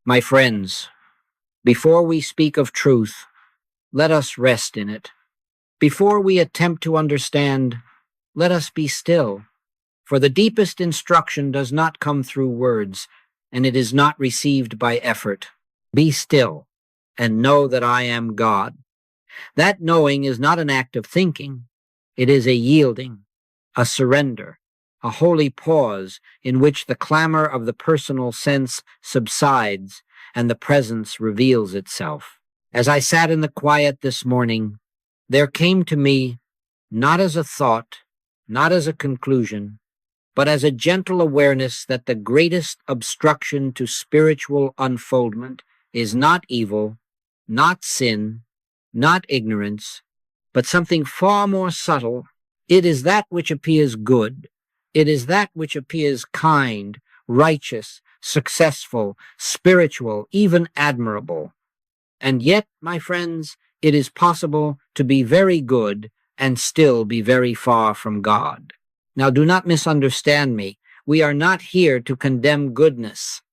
My friends, before we speak of truth, let us rest in it. Before we attempt to understand, let us be still. For the deepest instruction does not come through words, and it is not received by effort. Be still, and know that I am God. That knowing is not an act of thinking. It is a yielding, a surrender, a holy pause in which the clamor of the personal sense subsides and the presence reveals itself. As I sat in the quiet this morning, there came to me, not as a thought, not as a conclusion, but as a gentle awareness that the greatest obstruction to spiritual unfoldment is not evil, not sin, not ignorance, but something far more subtle. It is that which appears good. It is that which appears kind, righteous, successful, spiritual, even admirable. And yet, my friends, it is possible to be very good and still be very far from God. Now, do not misunderstand me. We are not here to condemn goodness.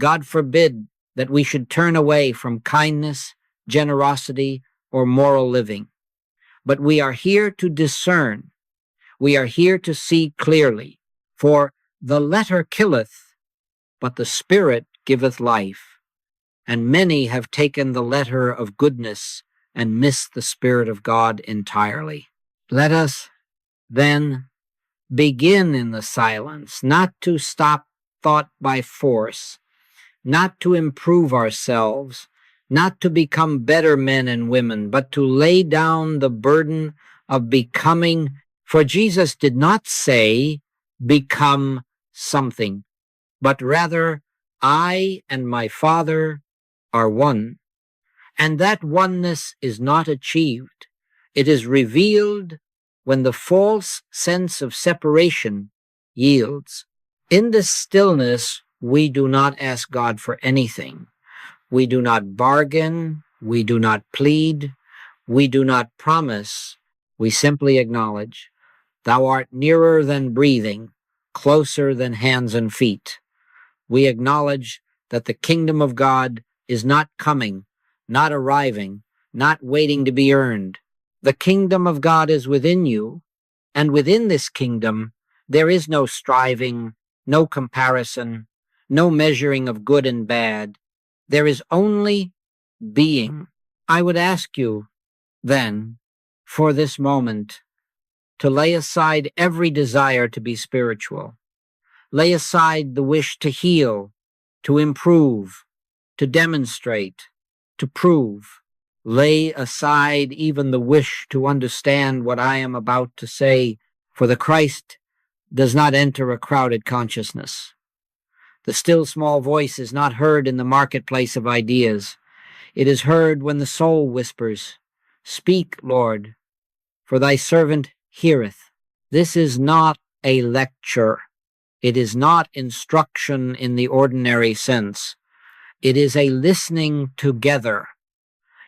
God forbid that we should turn away from kindness, generosity, or moral living. But we are here to discern. We are here to see clearly. For the letter killeth, but the Spirit giveth life. And many have taken the letter of goodness and missed the Spirit of God entirely. Let us, then, begin in the silence, not to stop thought by force, not to improve ourselves, not to become better men and women, but to lay down the burden of becoming. For Jesus did not say, become something, but rather, I and my Father are one. And that oneness is not achieved. It is revealed when the false sense of separation yields. In this stillness, we do not ask God for anything. We do not bargain. We do not plead. We do not promise. We simply acknowledge, Thou art nearer than breathing, closer than hands and feet. We acknowledge that the kingdom of God is not coming, not arriving, not waiting to be earned. The kingdom of God is within you, and within this kingdom there is no striving, no comparison, no measuring of good and bad. There is only being. I would ask you, then, for this moment, to lay aside every desire to be spiritual. Lay aside the wish to heal, to improve, to demonstrate, to prove. Lay aside even the wish to understand what I am about to say, for the Christ does not enter a crowded consciousness. The still small voice is not heard in the marketplace of ideas. It is heard when the soul whispers, Speak, Lord, for thy servant heareth. This is not a lecture. It is not instruction in the ordinary sense. It is a listening together.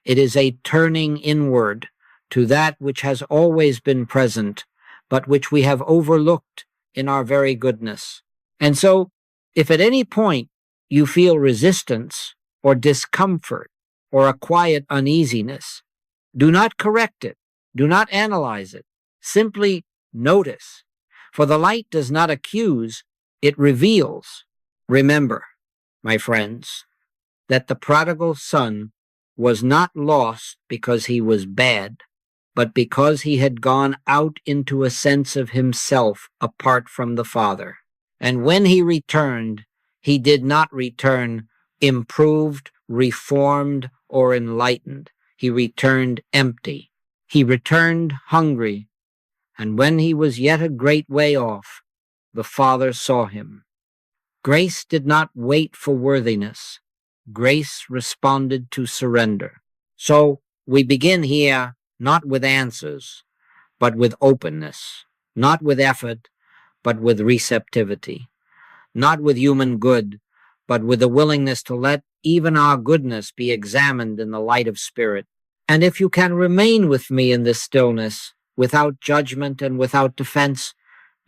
It is a turning inward to that which has always been present, but which we have overlooked in our very goodness. And so, if at any point you feel resistance or discomfort or a quiet uneasiness, do not correct it. Do not analyze it. Simply notice. For the light does not accuse, it reveals. Remember, my friends, that the prodigal son was not lost because he was bad, but because he had gone out into a sense of himself apart from the Father. And when he returned, he did not return improved, reformed, or enlightened. He returned empty. He returned hungry. And when he was yet a great way off, the Father saw him. Grace did not wait for worthiness. Grace responded to surrender. So we begin here not with answers, but with openness, not with effort, but with receptivity, not with human good, but with the willingness to let even our goodness be examined in the light of Spirit. And if you can remain with me in this stillness, without judgment and without defense,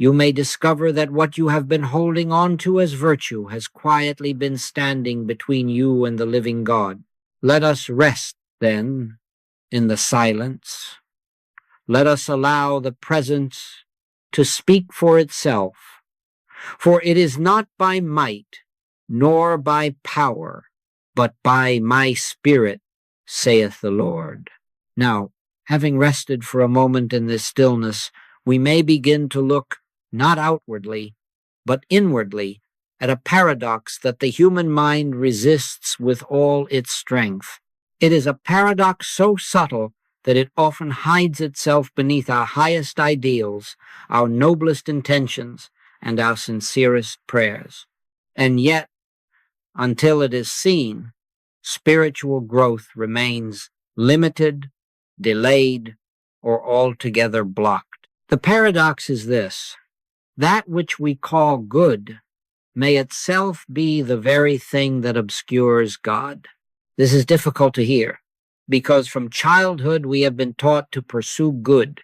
you may discover that what you have been holding on to as virtue has quietly been standing between you and the living God. Let us rest, then, in the silence. Let us allow the presence to speak for itself, for it is not by might, nor by power, but by my Spirit, saith the Lord. Now, having rested for a moment in this stillness, we may begin to look not outwardly, but inwardly at a paradox that the human mind resists with all its strength. It is a paradox so subtle that it often hides itself beneath our highest ideals, our noblest intentions, and our sincerest prayers. And yet, until it is seen, spiritual growth remains limited, delayed, or altogether blocked. The paradox is this: that which we call good may itself be the very thing that obscures God. This is difficult to hear, because from childhood we have been taught to pursue good,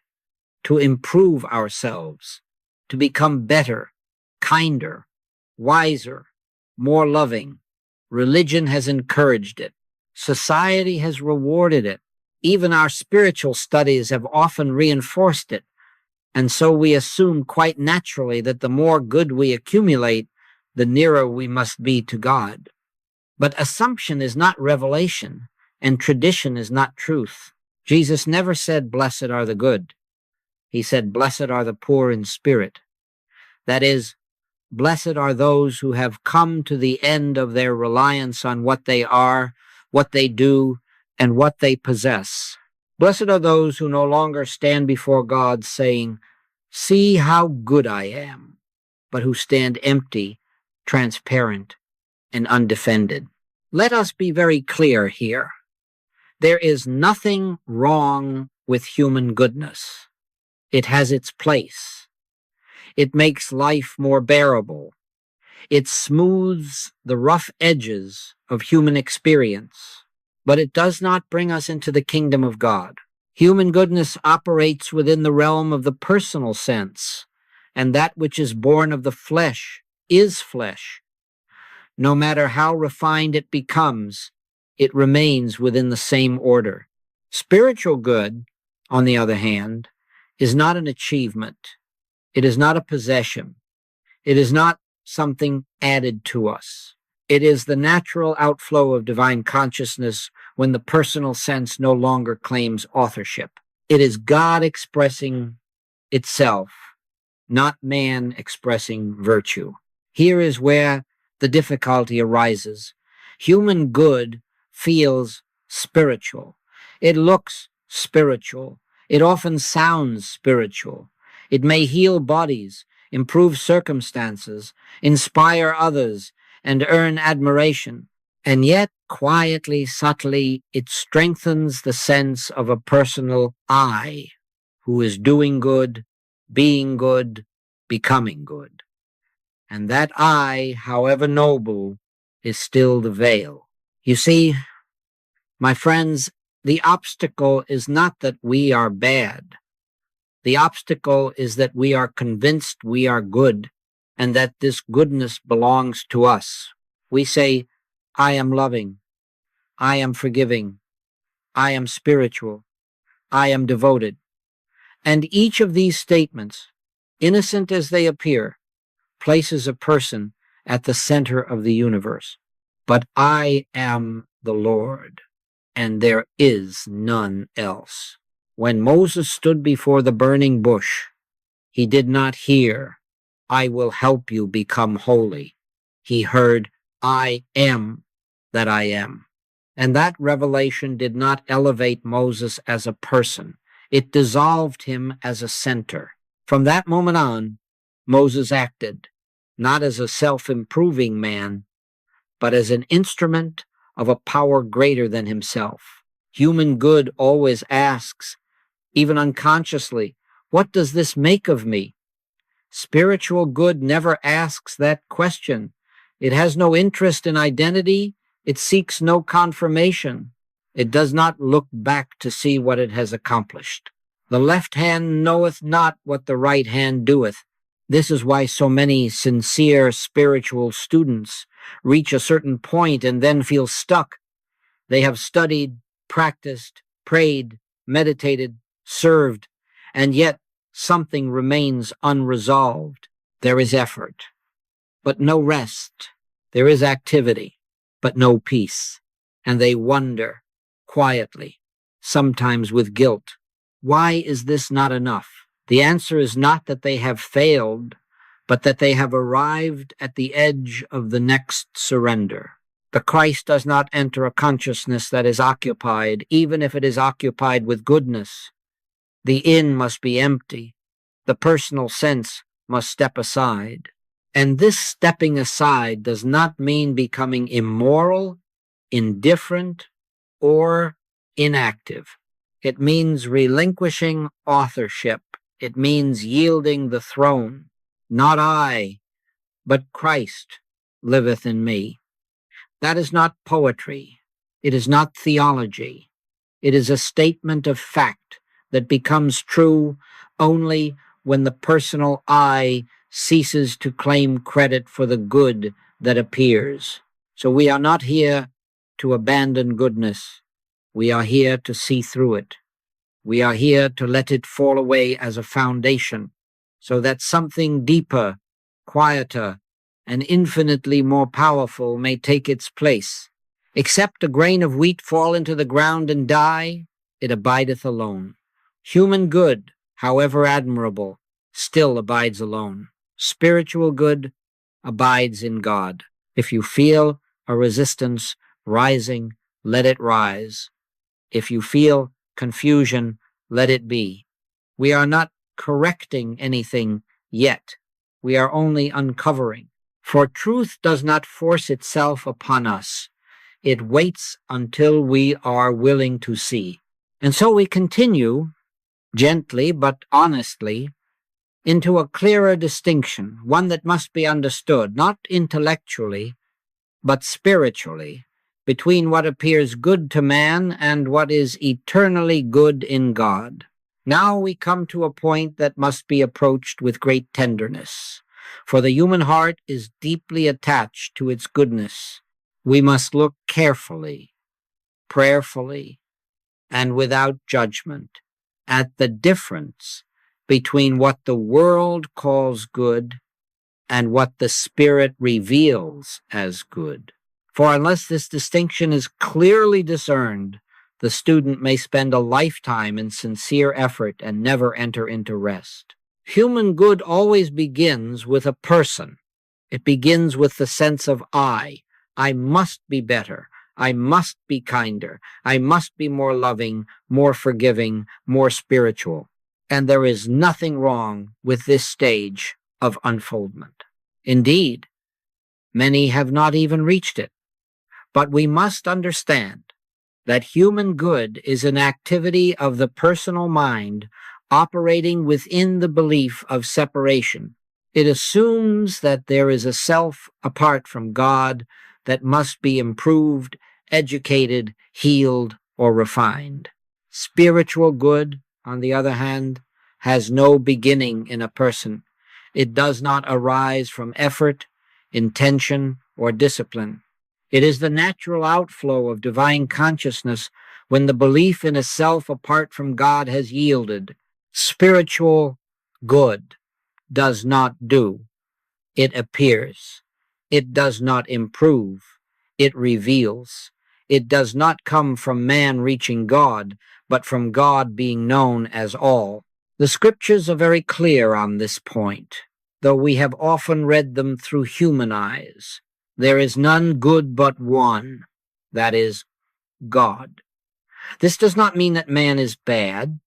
to improve ourselves, to become better, kinder, wiser, more loving. Religion has encouraged it. Society has rewarded it. Even our spiritual studies have often reinforced it. And so we assume quite naturally that the more good we accumulate, the nearer we must be to God. But assumption is not revelation, and tradition is not truth. Jesus never said, "Blessed are the good." He said, "Blessed are the poor in spirit." That is, blessed are those who have come to the end of their reliance on what they are, what they do, and what they possess. Blessed are those who no longer stand before God saying, "See how good I am," but who stand empty, transparent, and undefended. Let us be very clear here. There is nothing wrong with human goodness. It has its place. It makes life more bearable. It smooths the rough edges of human experience, but it does not bring us into the kingdom of God. Human goodness operates within the realm of the personal sense, and that which is born of the flesh is flesh. No matter how refined it becomes, it remains within the same order. Spiritual good, on the other hand, is not an achievement. It is not a possession. It is not something added to us. It is the natural outflow of divine consciousness when the personal sense no longer claims authorship. It is God expressing itself, not man expressing virtue. Here is where the difficulty arises. Human good feels spiritual. It looks spiritual. It often sounds spiritual. It may heal bodies, improve circumstances, inspire others, and earn admiration. And yet, quietly, subtly, it strengthens the sense of a personal I who is doing good, being good, becoming good. And that I, however noble, is still the veil. You see, my friends, the obstacle is not that we are bad. The obstacle is that we are convinced we are good and that this goodness belongs to us. We say, "I am loving. I am forgiving. I am spiritual. I am devoted." And each of these statements, innocent as they appear, places a person at the center of the universe. But I am the Lord, and there is none else. When Moses stood before the burning bush, he did not hear, "I will help you become holy." He heard, "I am that I am." And that revelation did not elevate Moses as a person. It dissolved him as a center. From that moment on, Moses acted, not as a self-improving man, but as an instrument of a power greater than himself. Human good always asks, even unconsciously, "What does this make of me?" Spiritual good never asks that question. It has no interest in identity. It seeks no confirmation. It does not look back to see what it has accomplished. The left hand knoweth not what the right hand doeth. This is why so many sincere spiritual students reach a certain point and then feel stuck. They have studied, practiced, prayed, meditated, served, and yet something remains unresolved. There is effort, but no rest. There is activity, but no peace. And they wonder quietly, sometimes with guilt, why is this not enough? The answer is not that they have failed, but that they have arrived at the edge of the next surrender. The Christ does not enter a consciousness that is occupied, even if it is occupied with goodness. The inn must be empty. The personal sense must step aside. And this stepping aside does not mean becoming immoral, indifferent, or inactive. It means relinquishing authorship. It means yielding the throne. Not I, but Christ liveth in me. That is not poetry. It is not theology. It is a statement of fact that becomes true only when the personal I ceases to claim credit for the good that appears. So we are not here to abandon goodness. We are here to see through it. We are here to let it fall away as a foundation so that something deeper, quieter, and infinitely more powerful may take its place. Except a grain of wheat fall into the ground and die, it abideth alone. Human good, however admirable, still abides alone. Spiritual good abides in God. If you feel a resistance rising, let it rise. If you feel confusion, let it be. We are not correcting anything yet. We are only uncovering. For truth does not force itself upon us. It waits until we are willing to see. And so we continue, gently but honestly, into a clearer distinction, one that must be understood, not intellectually, but spiritually, between what appears good to man and what is eternally good in God. Now we come to a point that must be approached with great tenderness, for the human heart is deeply attached to its goodness. We must look carefully, prayerfully, and without judgment at the difference between what the world calls good and what the Spirit reveals as good. For unless this distinction is clearly discerned, the student may spend a lifetime in sincere effort and never enter into rest. Human good always begins with a person. It begins with the sense of I. I must be better. I must be kinder. I must be more loving, more forgiving, more spiritual. And there is nothing wrong with this stage of unfoldment. Indeed, many have not even reached it. But we must understand that human good is an activity of the personal mind operating within the belief of separation. It assumes that there is a self apart from God that must be improved, educated, healed, or refined. Spiritual good, on the other hand, has no beginning in a person. It does not arise from effort, intention, or discipline. It is the natural outflow of divine consciousness when the belief in a self apart from God has yielded. Spiritual good does not do. It appears. It does not improve. It reveals. It does not come from man reaching God, but from God being known as all. The scriptures are very clear on this point, though we have often read them through human eyes. There is none good but one, that is, God. This does not mean that man is bad.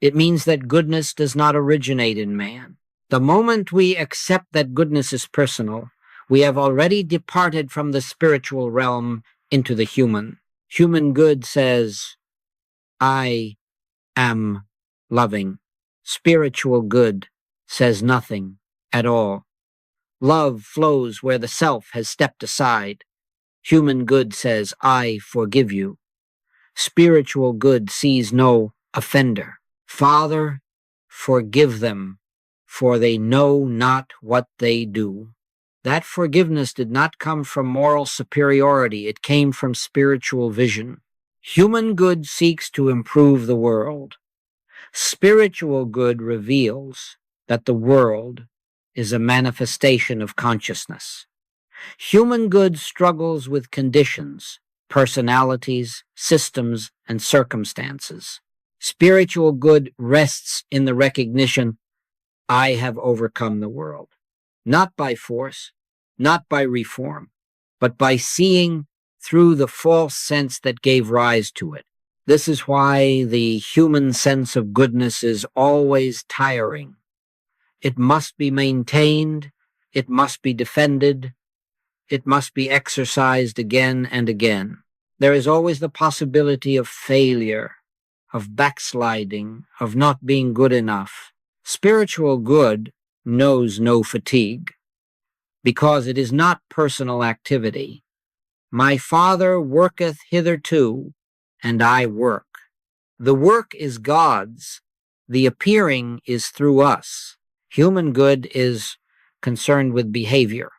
It means that goodness does not originate in man. The moment we accept that goodness is personal, we have already departed from the spiritual realm into the human. Human good says, I am loving. Spiritual good says nothing at all. Love flows where the self has stepped aside. Human good says, I forgive you. Spiritual good sees no offender. Father, forgive them, for they know not what they do. That forgiveness did not come from moral superiority, it came from spiritual vision. Human good seeks to improve the world. Spiritual good reveals that the world is a manifestation of consciousness. Human good struggles with conditions, personalities, systems, and circumstances. Spiritual good rests in the recognition, I have overcome the world. Not by force, not by reform, but by seeing through the false sense that gave rise to it. This is why the human sense of goodness is always tiring. It must be maintained, it must be defended, it must be exercised again and again. There is always the possibility of failure, of backsliding, of not being good enough. Spiritual good knows no fatigue, because it is not personal activity. My Father worketh hitherto, and I work. The work is God's, the appearing is through us. Human good is concerned with behavior.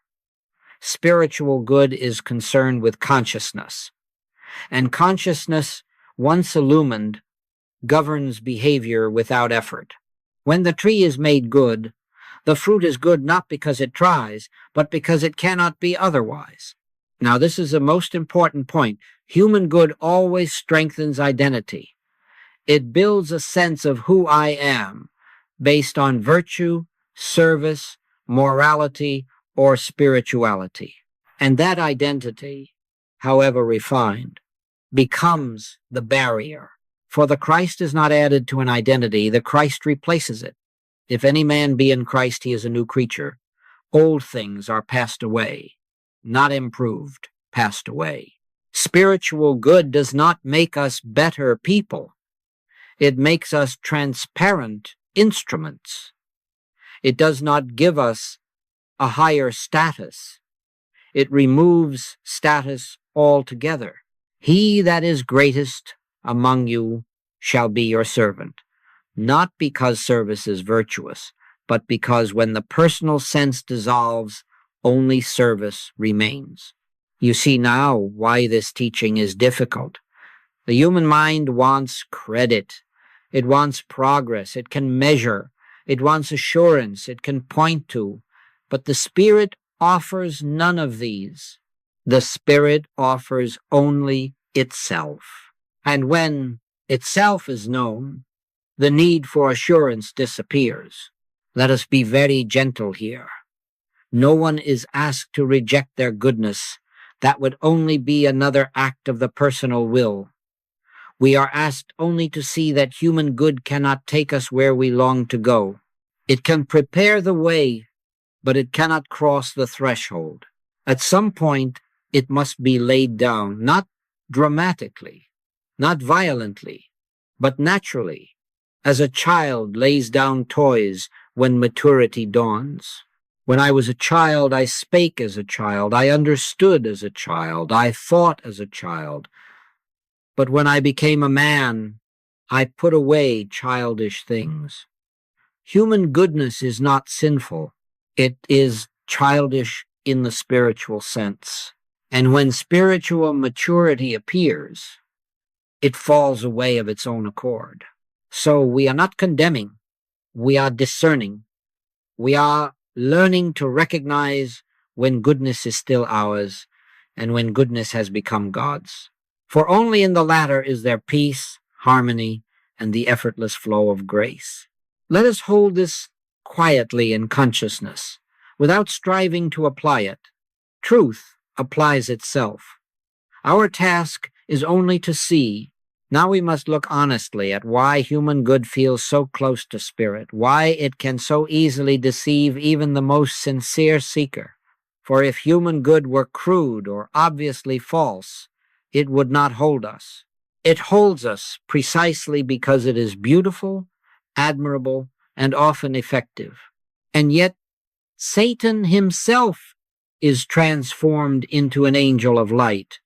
Spiritual good is concerned with consciousness. And consciousness, once illumined, governs behavior without effort. When the tree is made good, the fruit is good not because it tries, but because it cannot be otherwise. Now, this is a most important point. Human good always strengthens identity. It builds a sense of who I am based on virtue, service, morality, or spirituality. And that identity, however refined, becomes the barrier. For the Christ is not added to an identity, the Christ replaces it. If any man be in Christ, he is a new creature. Old things are passed away, not improved, passed away. Spiritual good does not make us better people. It makes us transparent instruments. It does not give us a higher status. It removes status altogether. He that is greatest among you shall be your servant, not because service is virtuous, but because when the personal sense dissolves, only service remains. You see now why this teaching is difficult. The human mind wants credit. It wants progress. It can measure. It wants assurance. It can point to. But the Spirit offers none of these. The Spirit offers only itself. And when itself is known, the need for assurance disappears. Let us be very gentle here. No one is asked to reject their goodness. That would only be another act of the personal will. We are asked only to see that human good cannot take us where we long to go. It can prepare the way, but it cannot cross the threshold. At some point, it must be laid down, not dramatically, not violently, but naturally, as a child lays down toys when maturity dawns. When I was a child, I spake as a child, I understood as a child, I thought as a child. But when I became a man, I put away childish things. Human goodness is not sinful. It is childish in the spiritual sense. And when spiritual maturity appears, it falls away of its own accord. So we are not condemning. We are discerning. We are learning to recognize when goodness is still ours and when goodness has become God's. For only in the latter is there peace, harmony, and the effortless flow of grace. Let us hold this quietly in consciousness, without striving to apply it. Truth applies itself. Our task is only to see. Now we must look honestly at why human good feels so close to spirit, why it can so easily deceive even the most sincere seeker. For if human good were crude or obviously false, it would not hold us. It holds us precisely because it is beautiful, admirable, and often effective. And yet, Satan himself is transformed into an angel of light.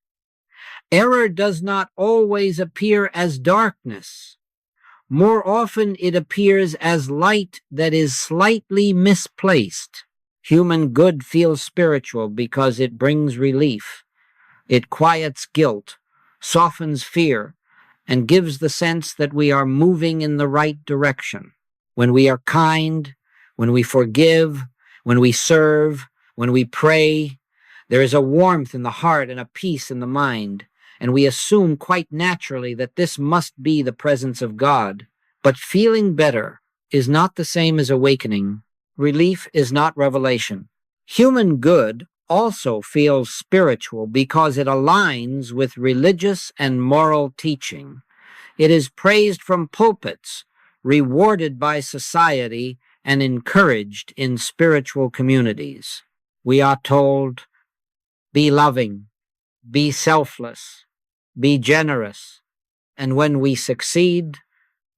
Error does not always appear as darkness. More often it appears as light that is slightly misplaced. Human good feels spiritual because it brings relief. It quiets guilt, softens fear, and gives the sense that we are moving in the right direction. When we are kind, when we forgive, when we serve, when we pray, there is a warmth in the heart and a peace in the mind, and we assume quite naturally that this must be the presence of God. But feeling better is not the same as awakening. Relief is not revelation. Human good also feels spiritual because it aligns with religious and moral teaching. It is praised from pulpits, rewarded by society, and encouraged in spiritual communities. We are told, be loving, be selfless, be generous, and when we succeed,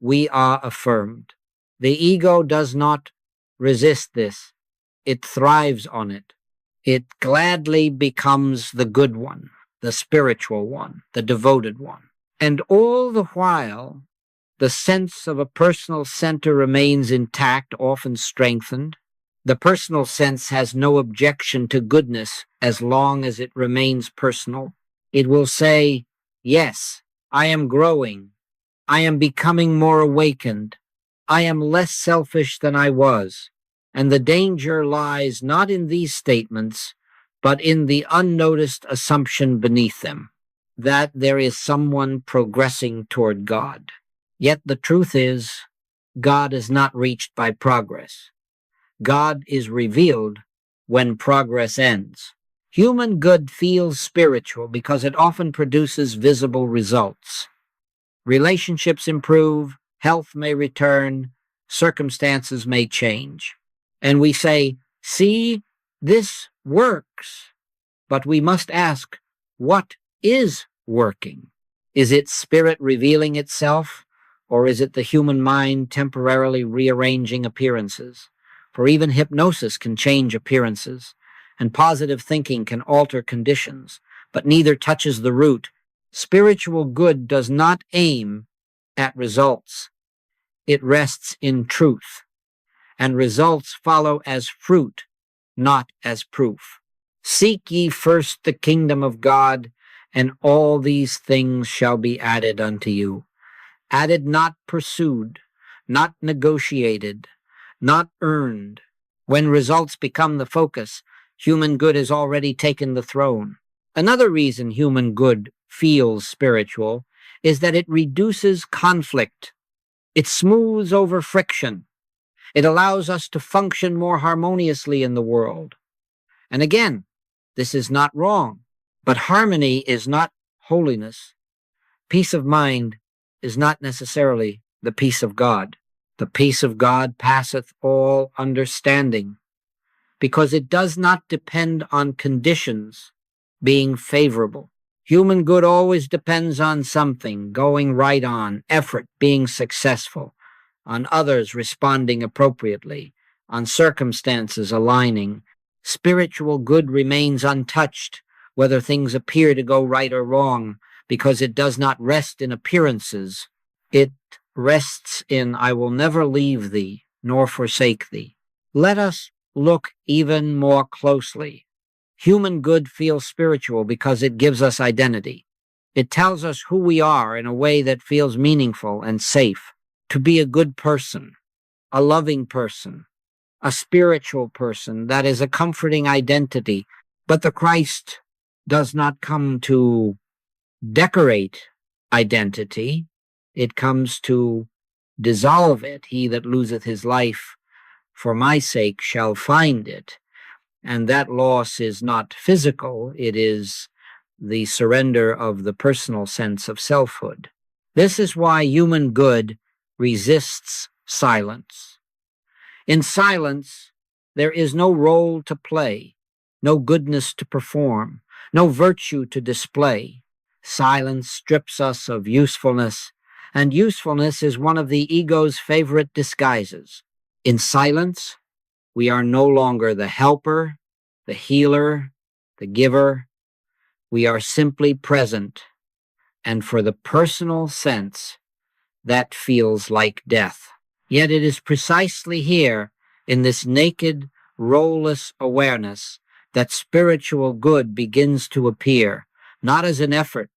we are affirmed. The ego does not resist this. It thrives on it. It gladly becomes the good one, the spiritual one, the devoted one. And all the while, the sense of a personal center remains intact, often strengthened. The personal sense has no objection to goodness as long as it remains personal. It will say, yes, I am growing. I am becoming more awakened. I am less selfish than I was. And the danger lies not in these statements, but in the unnoticed assumption beneath them, that there is someone progressing toward God. Yet the truth is, God is not reached by progress. God is revealed when progress ends. Human good feels spiritual because it often produces visible results. Relationships improve, health may return, circumstances may change. And we say, see, this works. But we must ask, what is working? Is it spirit revealing itself, or is it the human mind temporarily rearranging appearances? For even hypnosis can change appearances, and positive thinking can alter conditions, but neither touches the root. Spiritual good does not aim at results. It rests in truth, and results follow as fruit, not as proof. Seek ye first the kingdom of God, and all these things shall be added unto you. Added, not pursued, not negotiated, not earned. When results become the focus, human good has already taken the throne. Another reason human good feels spiritual is that it reduces conflict. It smooths over friction. It allows us to function more harmoniously in the world. And again, this is not wrong, but harmony is not holiness. Peace of mind is not necessarily the peace of God. The peace of God passeth all understanding, because it does not depend on conditions being favorable. Human good always depends on something going right on, effort being successful, on others responding appropriately, on circumstances aligning. Spiritual good remains untouched, whether things appear to go right or wrong, because it does not rest in appearances. It rests in, I will never leave thee, nor forsake thee. Let us look even more closely. Human good feels spiritual because it gives us identity. It tells us who we are in a way that feels meaningful and safe. To be a good person, a loving person, a spiritual person, that is a comforting identity. But the Christ does not come to decorate identity. It comes to dissolve it. He that loseth his life for my sake shall find it. And that loss is not physical. It is the surrender of the personal sense of selfhood. This is why human good resists silence. In silence, there is no role to play, no goodness to perform, no virtue to display. Silence strips us of usefulness, and usefulness is one of the ego's favorite disguises. In silence, we are no longer the helper, the healer, the giver. We are simply present, and for the personal sense, that feels like death. Yet it is precisely here, in this naked, role-less awareness, that spiritual good begins to appear, not as an effort,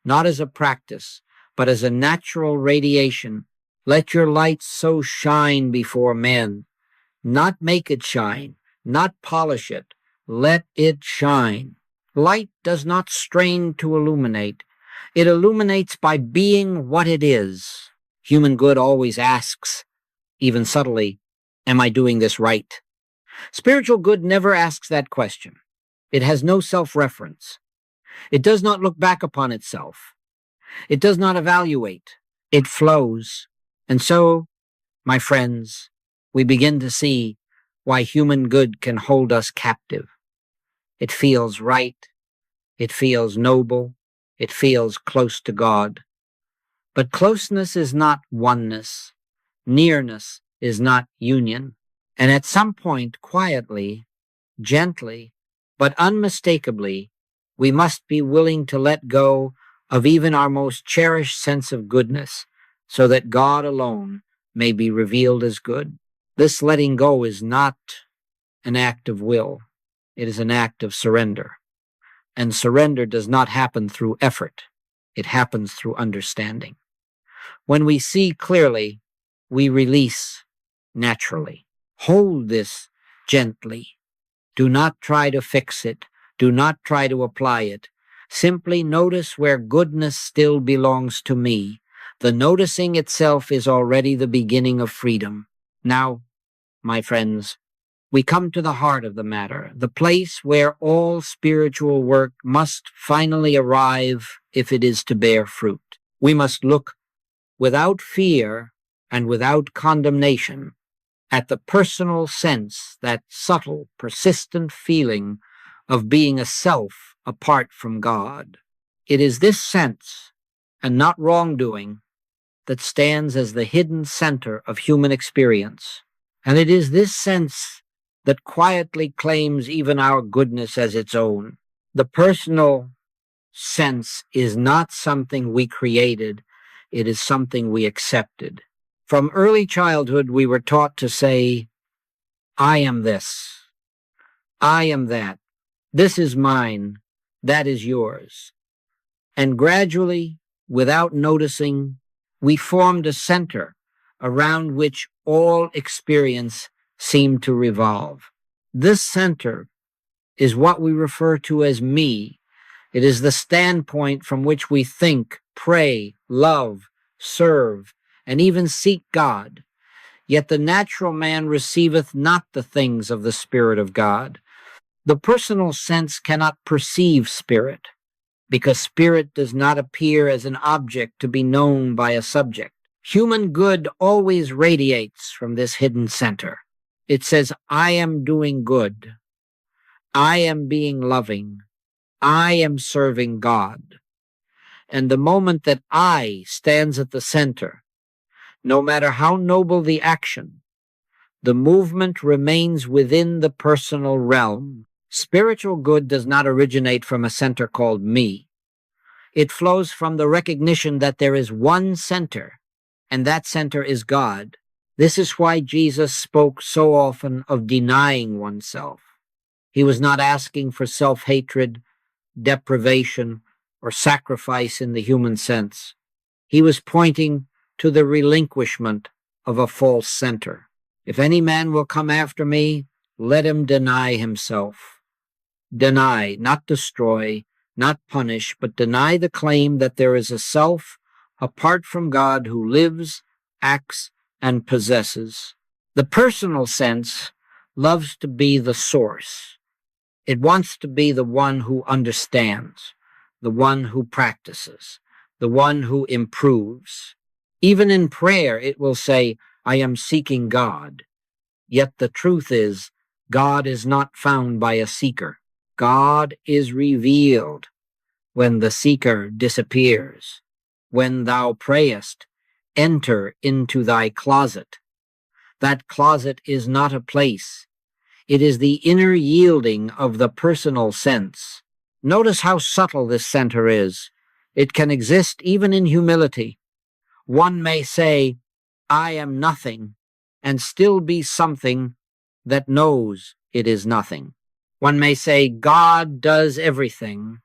not as a practice, but as a natural radiation. Let your light so shine before men. Not make it shine, not polish it. Let it shine. Light does not strain to illuminate. It illuminates by being what it is. Human good always asks, even subtly, am I doing this right? Spiritual good never asks that question. It has no self-reference. It does not look back upon itself. It does not evaluate. It flows. And so, my friends, we begin to see why human good can hold us captive. It feels right. It feels noble. It feels close to God. But closeness is not oneness. Nearness is not union. And at some point, quietly, gently, but unmistakably, we must be willing to let go of even our most cherished sense of goodness, so that God alone may be revealed as good. This letting go is not an act of will. It is an act of surrender. And surrender does not happen through effort. It happens through understanding. When we see clearly, we release naturally. Hold this gently. Do not try to fix it. Do not try to apply it. Simply notice where goodness still belongs to me. The noticing itself is already the beginning of freedom. Now, my friends, we come to the heart of the matter, the place where all spiritual work must finally arrive if it is to bear fruit. We must look without fear and without condemnation at the personal sense, that subtle, persistent feeling of being a self apart from God. It is this sense, and not wrongdoing, that stands as the hidden center of human experience. And it is this sense that quietly claims even our goodness as its own. The personal sense is not something we created, it is something we accepted. From early childhood, we were taught to say, I am this, I am that, this is mine, that is yours. And gradually, without noticing, we formed a center around which all experience seemed to revolve. This center is what we refer to as me. It is the standpoint from which we think, pray, love, serve, and even seek God. Yet the natural man receiveth not the things of the Spirit of God. The personal sense cannot perceive spirit, because spirit does not appear as an object to be known by a subject. Human good always radiates from this hidden center. It says, I am doing good. I am being loving. I am serving God. And the moment that I stands at the center, no matter how noble the action, the movement remains within the personal realm. Spiritual good does not originate from a center called me. It flows from the recognition that there is one center, and that center is God. This is why Jesus spoke so often of denying oneself. He was not asking for self-hatred, deprivation, or sacrifice in the human sense. He was pointing to the relinquishment of a false center. If any man will come after me, let him deny himself. Deny, not destroy, not punish, but deny the claim that there is a self apart from God who lives, acts, and possesses. The personal sense loves to be the source. It wants to be the one who understands, the one who practices, the one who improves. Even in prayer, it will say, I am seeking God. Yet the truth is, God is not found by a seeker. God is revealed when the seeker disappears. When thou prayest, enter into thy closet. That closet is not a place. It is the inner yielding of the personal sense. Notice how subtle this center is. It can exist even in humility. One may say, I am nothing, and still be something that knows it is nothing. One may say, God does everything,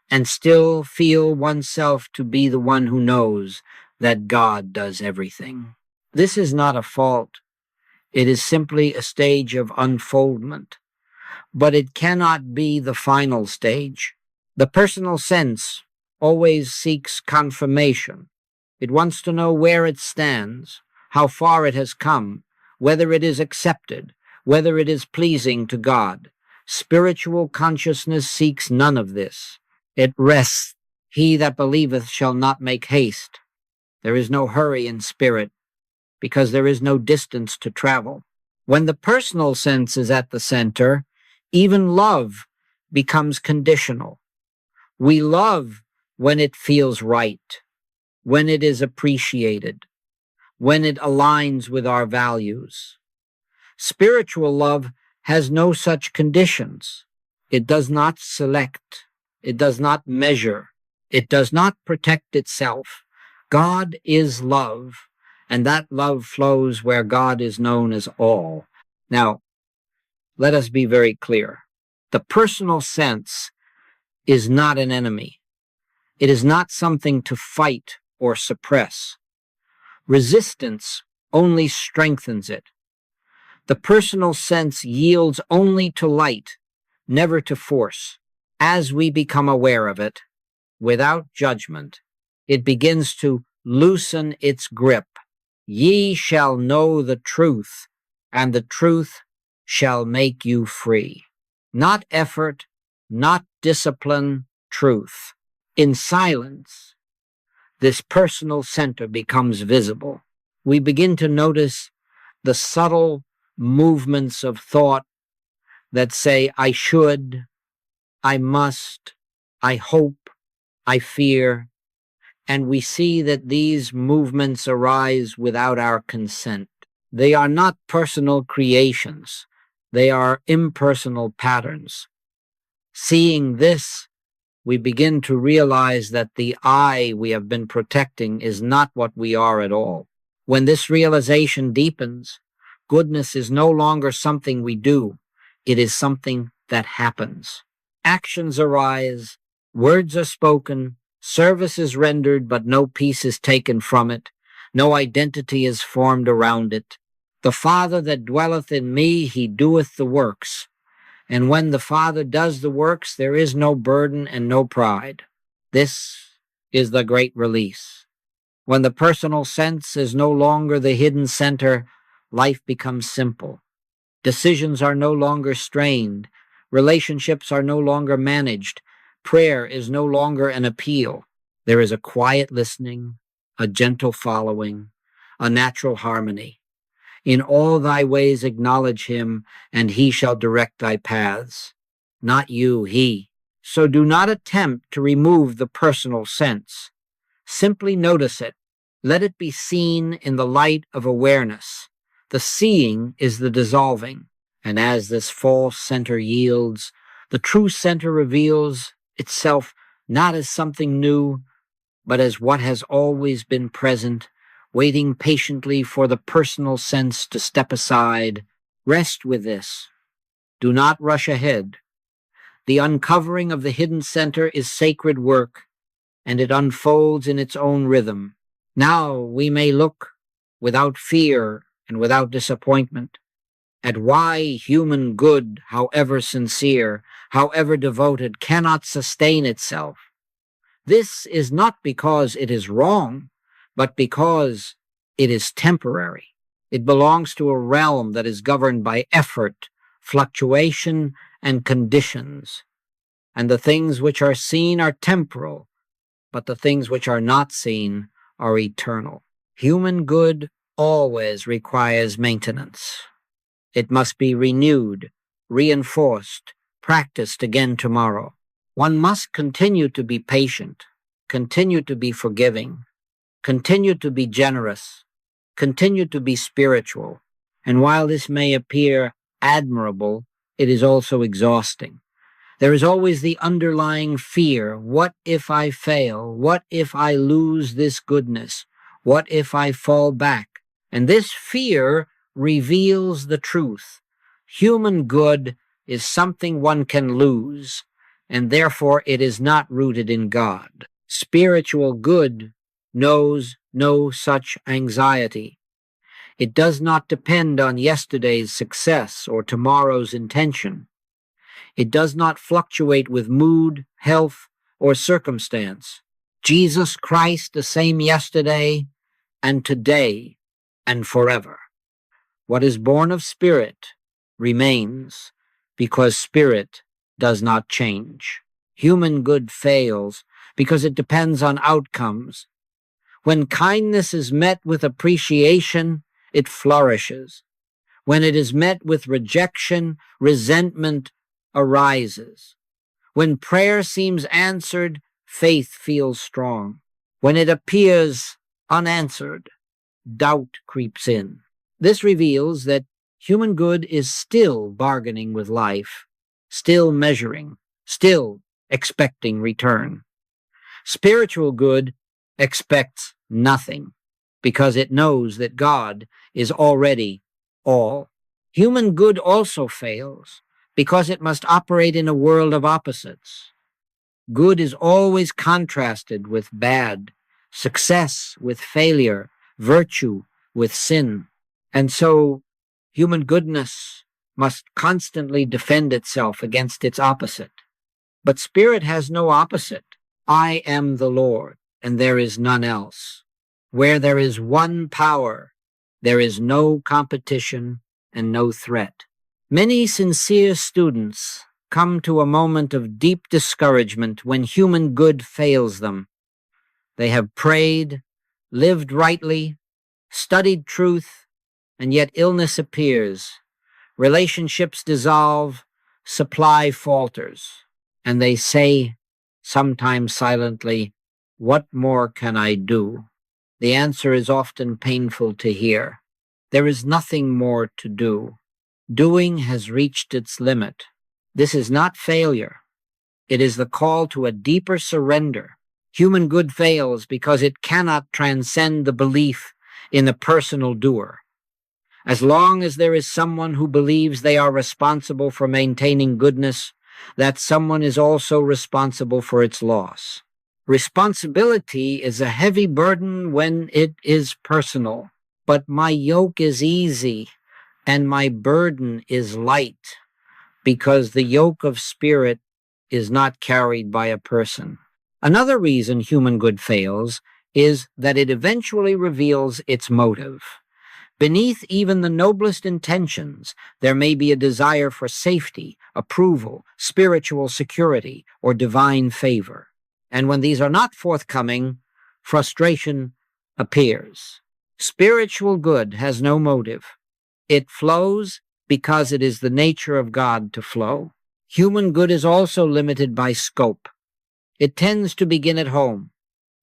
and still feel oneself to be the one who knows that God does everything. This is not a fault. It is simply a stage of unfoldment, but it cannot be the final stage. The personal sense always seeks confirmation. It wants to know where it stands, how far it has come, whether it is accepted, whether it is pleasing to God. Spiritual consciousness seeks none of this. It rests. He that believeth shall not make haste. There is no hurry in spirit, because there is no distance to travel. When the personal sense is at the center, even love becomes conditional. We love when it feels right, when it is appreciated, when it aligns with our values. Spiritual love has no such conditions. It does not select. It does not measure. It does not protect itself. God is love, and that love flows where God is known as all. Now, let us be very clear. The personal sense is not an enemy. It is not something to fight or suppress. Resistance only strengthens it. The personal sense yields only to light, never to force. As we become aware of it, without judgment, it begins to loosen its grip. Ye shall know the truth, and the truth shall make you free. Not effort, not discipline, truth. In silence, this personal center becomes visible. We begin to notice the subtle movements of thought that say, I should, I must, I hope, I fear, and we see that these movements arise without our consent. They are not personal creations. They are impersonal patterns. Seeing this, we begin to realize that the I we have been protecting is not what we are at all. When this realization deepens, goodness is no longer something we do. It is something that happens. Actions arise, words are spoken, service is rendered, but no peace is taken from it. No identity is formed around it. The Father that dwelleth in me, he doeth the works. And when the Father does the works, there is no burden and no pride. This is the great release. When the personal sense is no longer the hidden center, life becomes simple. Decisions are no longer strained. Relationships are no longer managed. Prayer is no longer an appeal. There is a quiet listening, a gentle following, a natural harmony. In all thy ways acknowledge him, and he shall direct thy paths. Not you, he. So do not attempt to remove the personal sense. Simply notice it. Let it be seen in the light of awareness. The seeing is the dissolving, and as this false center yields, the true center reveals itself not as something new, but as what has always been present, waiting patiently for the personal sense to step aside. Rest with this. Do not rush ahead. The uncovering of the hidden center is sacred work, and it unfolds in its own rhythm. Now we may look without fear and without disappointment at why human good, however sincere, however devoted, cannot sustain itself. This is not because it is wrong, but because it is temporary. It belongs to a realm that is governed by effort, fluctuation, and conditions. And the things which are seen are temporal, but the things which are not seen are eternal. Human good always requires maintenance. It must be renewed, reinforced, practiced again tomorrow. One must continue to be patient, continue to be forgiving, continue to be generous, continue to be spiritual. And while this may appear admirable, it is also exhausting. There is always the underlying fear. What if I fail? What if I lose this goodness? What if I fall back? And this fear reveals the truth. Human good is something one can lose, and therefore it is not rooted in God. Spiritual good knows no such anxiety. It does not depend on yesterday's success or tomorrow's intention. It does not fluctuate with mood, health, or circumstance. Jesus Christ the same yesterday and today and forever. What is born of spirit remains, because spirit does not change. Human good fails because it depends on outcomes. When kindness is met with appreciation, it flourishes. When it is met with rejection, resentment arises. When prayer seems answered, faith feels strong. When it appears unanswered, doubt creeps in. This reveals that human good is still bargaining with life, still measuring, still expecting return. Spiritual good expects nothing because it knows that God is already all. Human good also fails because it must operate in a world of opposites. Good is always contrasted with bad, success with failure, virtue with sin. And so human goodness must constantly defend itself against its opposite. But spirit has no opposite. I am the Lord, and there is none else. Where there is one power, there is no competition and no threat. Many sincere students come to a moment of deep discouragement when human good fails them. They have prayed, lived rightly, studied truth, and yet illness appears. Relationships dissolve, supply falters, and they say, sometimes silently, "What more can I do?" The answer is often painful to hear. There is nothing more to do. Doing has reached its limit. This is not failure. It is the call to a deeper surrender. Human good fails because it cannot transcend the belief in the personal doer. As long as there is someone who believes they are responsible for maintaining goodness, that someone is also responsible for its loss. Responsibility is a heavy burden when it is personal, but my yoke is easy and my burden is light, because the yoke of spirit is not carried by a person. Another reason human good fails is that it eventually reveals its motive. Beneath even the noblest intentions, there may be a desire for safety, approval, spiritual security, or divine favor. And when these are not forthcoming, frustration appears. Spiritual good has no motive. It flows because it is the nature of God to flow. Human good is also limited by scope. It tends to begin at home,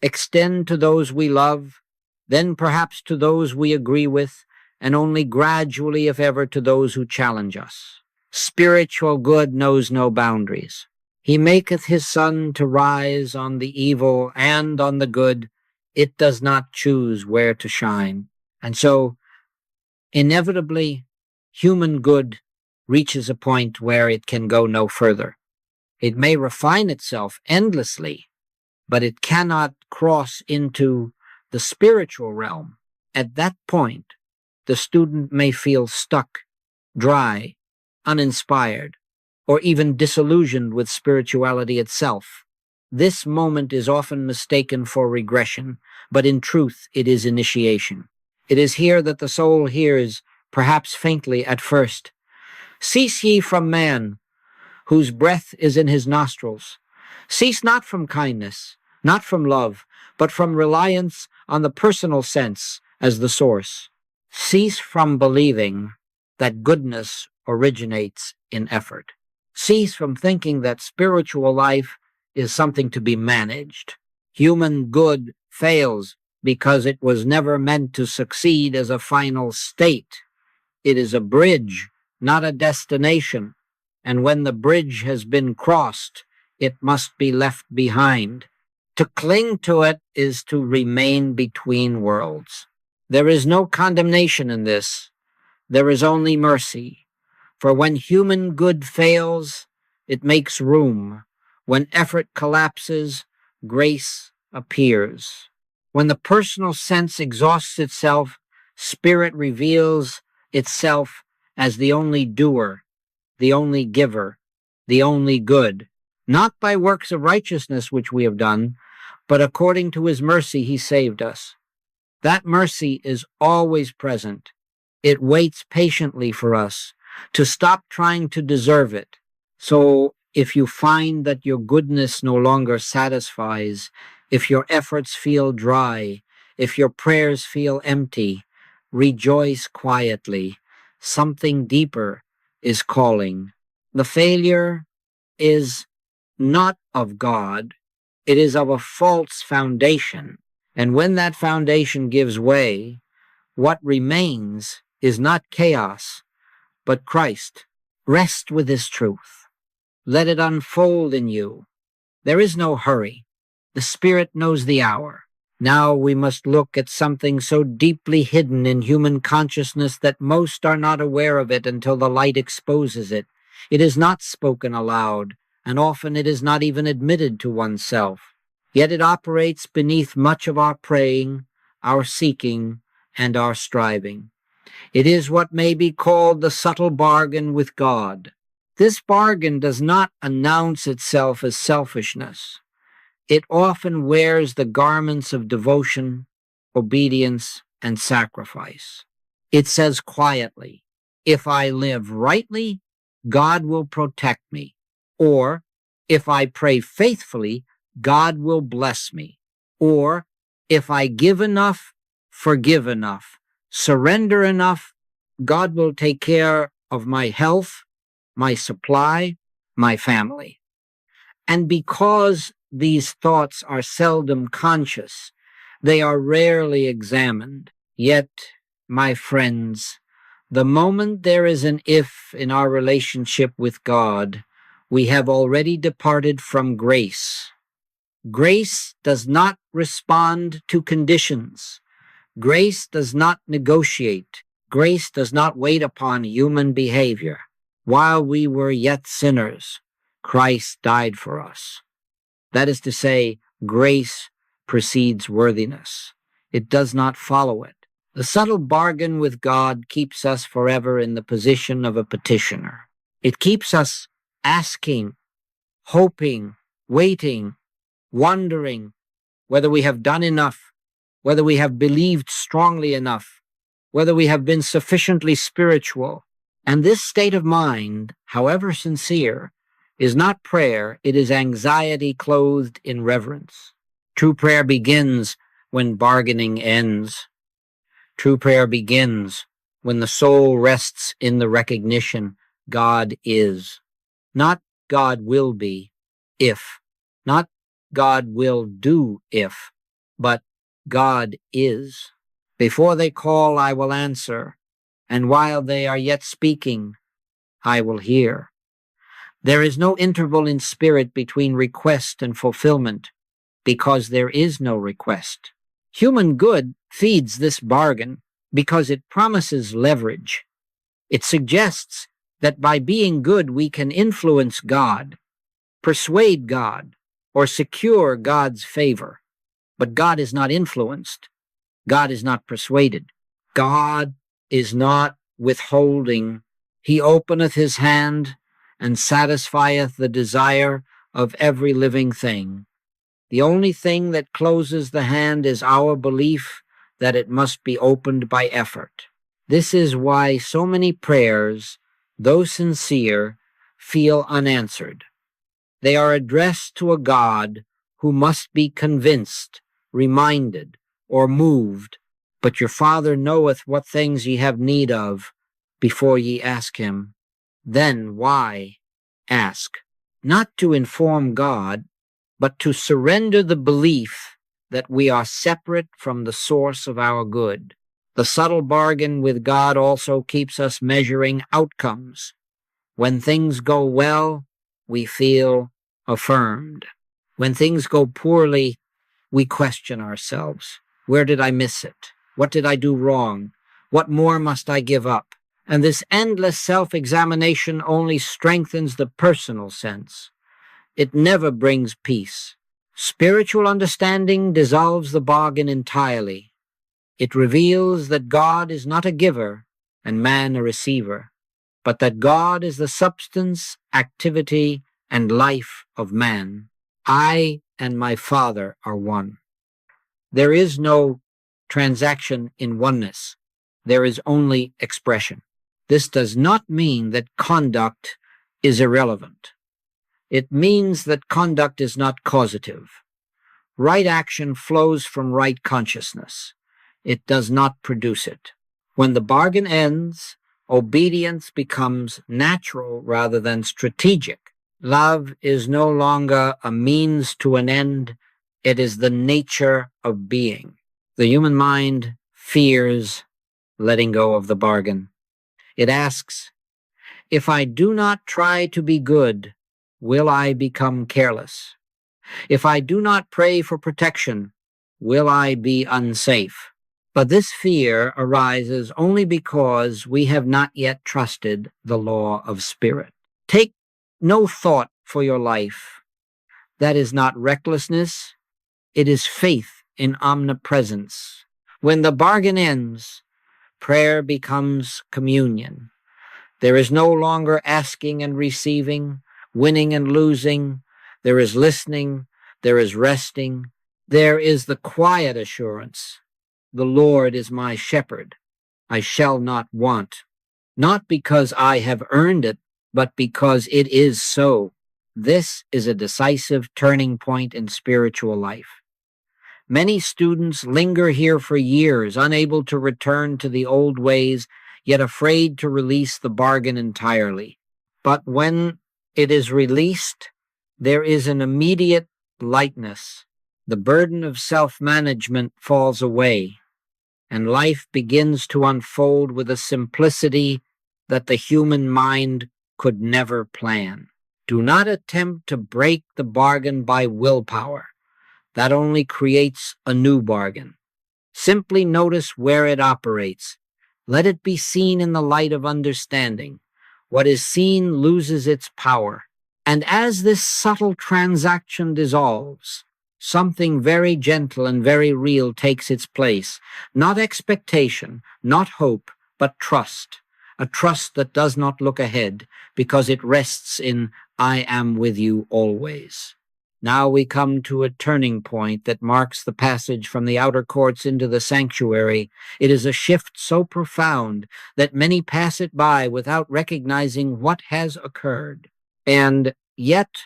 extend to those we love, then perhaps to those we agree with, and only gradually, if ever, to those who challenge us. Spiritual good knows no boundaries. He maketh his sun to rise on the evil and on the good. It does not choose where to shine. And so, inevitably, human good reaches a point where it can go no further. It may refine itself endlessly, but it cannot cross into the spiritual realm. At that point, the student may feel stuck, dry, uninspired, or even disillusioned with spirituality itself. This moment is often mistaken for regression, but in truth it is initiation. It is here that the soul hears, perhaps faintly at first, "Cease ye from man, whose breath is in his nostrils. Cease not from kindness, not from love, but from reliance on the personal sense as the source. Cease from believing that goodness originates in effort. Cease from thinking that spiritual life is something to be managed. Human good fails because it was never meant to succeed as a final state. It is a bridge, not a destination. And when the bridge has been crossed, it must be left behind. To cling to it is to remain between worlds. There is no condemnation in this. There is only mercy. For when human good fails, it makes room. When effort collapses, grace appears. When the personal sense exhausts itself, spirit reveals itself as the only doer, the only giver, the only good, not by works of righteousness which we have done, but according to his mercy he saved us. That mercy is always present. It waits patiently for us to stop trying to deserve it. So if you find that your goodness no longer satisfies, if your efforts feel dry, if your prayers feel empty, rejoice quietly. Something deeper is calling. The failure is not of God. It is of a false foundation. And when that foundation gives way, what remains is not chaos, but Christ. Rest with this truth. Let it unfold in you. There is no hurry. The Spirit knows the hour. Now we must look at something so deeply hidden in human consciousness that most are not aware of it until the light exposes it. It is not spoken aloud, and often it is not even admitted to oneself. Yet it operates beneath much of our praying, our seeking, and our striving. It is what may be called the subtle bargain with God. This bargain does not announce itself as selfishness. It often wears the garments of devotion, obedience, and sacrifice. It says quietly, if I live rightly, God will protect me. Or, if I pray faithfully, God will bless me. Or, if I give enough, forgive enough, surrender enough, God will take care of my health, my supply, my family. And because these thoughts are seldom conscious, they are rarely examined. Yet, my friends, the moment there is an if in our relationship with God, we have already departed from grace. Grace does not respond to conditions. Grace does not negotiate. Grace does not wait upon human behavior. While we were yet sinners, Christ died for us. That is to say, grace precedes worthiness. It does not follow it. The subtle bargain with God keeps us forever in the position of a petitioner. It keeps us asking, hoping, waiting, wondering whether we have done enough, whether we have believed strongly enough, whether we have been sufficiently spiritual. And this state of mind, however sincere, is not prayer, it is anxiety clothed in reverence. True prayer begins when bargaining ends. True prayer begins when the soul rests in the recognition God is. Not God will be, if. Not God will do, if. But God is. Before they call, I will answer. And while they are yet speaking, I will hear. There is no interval in spirit between request and fulfillment, because there is no request. Human good feeds this bargain because it promises leverage. It suggests that by being good we can influence God, persuade God, or secure God's favor. But God is not influenced. God is not persuaded. God is not withholding. He openeth his hand and satisfieth the desire of every living thing. The only thing that closes the hand is our belief that it must be opened by effort. This is why so many prayers, though sincere, feel unanswered. They are addressed to a God who must be convinced, reminded, or moved. But your Father knoweth what things ye have need of before ye ask him. Then why ask? Not to inform God, but to surrender the belief that we are separate from the source of our good. The subtle bargain with God also keeps us measuring outcomes. When things go well, we feel affirmed. When things go poorly, we question ourselves. Where did I miss it? What did I do wrong? What more must I give up? And this endless self-examination only strengthens the personal sense. It never brings peace. Spiritual understanding dissolves the bargain entirely. It reveals that God is not a giver and man a receiver, but that God is the substance, activity, and life of man. I and my Father are one. There is no transaction in oneness. There is only expression. This does not mean that conduct is irrelevant. It means that conduct is not causative. Right action flows from right consciousness. It does not produce it. When the bargain ends, obedience becomes natural rather than strategic. Love is no longer a means to an end. It is the nature of being. The human mind fears letting go of the bargain. It asks, if I do not try to be good, will I become careless? If I do not pray for protection, will I be unsafe? But this fear arises only because we have not yet trusted the law of spirit. Take no thought for your life. That is not recklessness. It is faith in omnipresence. When the bargain ends, prayer becomes communion. There is no longer asking and receiving, winning and losing. There is listening. There is resting. There is the quiet assurance. The Lord is my shepherd. I shall not want. Not because I have earned it, but because it is so. This is a decisive turning point in spiritual life. Many students linger here for years, unable to return to the old ways, yet afraid to release the bargain entirely. But when it is released, there is an immediate lightness. The burden of self-management falls away, and life begins to unfold with a simplicity that the human mind could never plan. Do not attempt to break the bargain by willpower. That only creates a new bargain. Simply notice where it operates. Let it be seen in the light of understanding. What is seen loses its power. And as this subtle transaction dissolves, something very gentle and very real takes its place. Not expectation, not hope, but trust. A trust that does not look ahead, because it rests in I am with you always. Now we come to a turning point that marks the passage from the outer courts into the sanctuary. It is a shift so profound that many pass it by without recognizing what has occurred. And yet,